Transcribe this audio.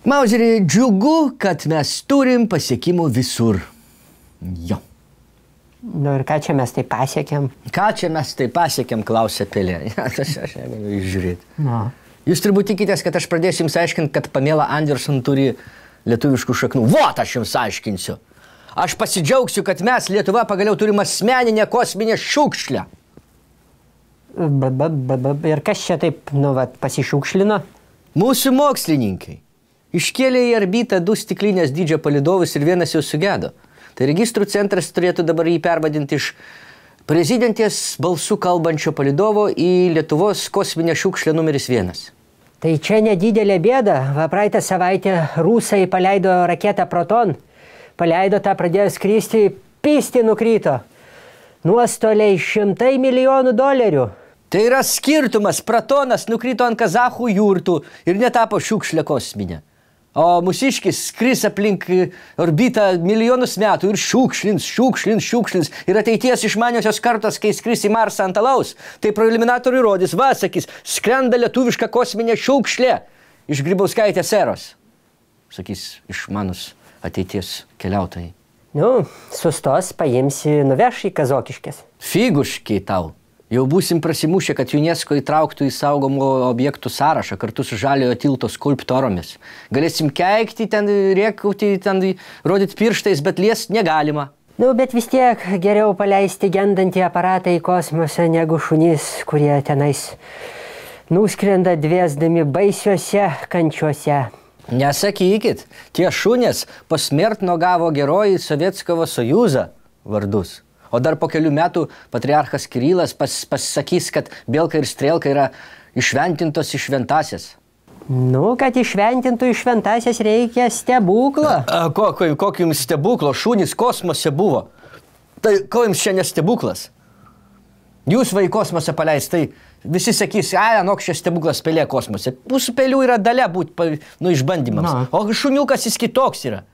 Mauzeri, džiugu, kad mes turim pasiekimų visur. Jo. Nu ir ką čia mes tai pasiekėm? Ką čia mes tai pasiekėm, klausė Pelė. Aš negaliu išžiūrėti. No. Jūs turbūt tikitės, kad aš pradėsiu jums aiškinti, kad Pamela Anderson turi lietuviškų šaknų. Vot aš jums aiškinsiu. Aš pasidžiaugsiu, kad mes, Lietuva, pagaliau turim asmeninę kosminę šiukšlę. Ir kas čia taip, pasišiukšlino? Mūsų mokslininkai iškėlė į orbitą 2 stiklinės dydžio palydovus ir vienas jau sugedo. Tai registrų centras turėtų dabar jį pervadinti iš prezidentės balsų kalbančio palydovo į Lietuvos kosminę šiukšlę numeris 1. Tai čia nedidelė bėda. Va praeitą savaitę rusai paleido raketą Proton. Paleido tą, pradėjo skristi, pysti nukrito. Nuostoliai $100 milijonų. Tai yra skirtumas. Protonas nukrito ant kazachų jurtų ir netapo šiukšlę kosminę. O mūsiškis skris aplink orbitą milijonus metų ir šiukšlins. Ir ateities išmaniosios kartos, kai skris į Marsą ant alaus, tai pro eliminatorių rodys, sakys, skrenda lietuviška kosminė šiukšlė iš Grybauskaitės eros. Sakys, išmanus ateities keliautojai. Nu, sustos, paimsi, nuveš į Kazokiškės. Figuškiai tau. Jau būsim prasimušę, kad UNESCO įtrauktų į saugomų objektų sąrašą kartu su Žaliojo tilto skulptoromis. Galėsim keikti, ten rėkauti, ten rodyti pirštais, bet liest negalima. Nu, bet vis tiek geriau paleisti gendantį aparatą į kosmosą negu šunys, kurie tenais nuskrenda dviesdami baisiuose kančiuose. Nesakykit, tie šunės pasmertno gavo geroji Sovietskovo Sojuzą vardus. O dar po kelių metų patriarchas Kirilas pasakys, kad Bielka ir Strelka yra išventintos į šventasias. Nu, kad išventintų į šventasias reikia stebuklo. Kokio jums stebuklo? Šunys kosmose buvo. Tai ko jums čia nestebuklas? Jūs va į kosmosą paleis, tai visi sakys, anok čia stebuklas Pelė kosmose. Mūsų Pelių yra dalia būti išbandymams. O šuniukas jis kitoks yra.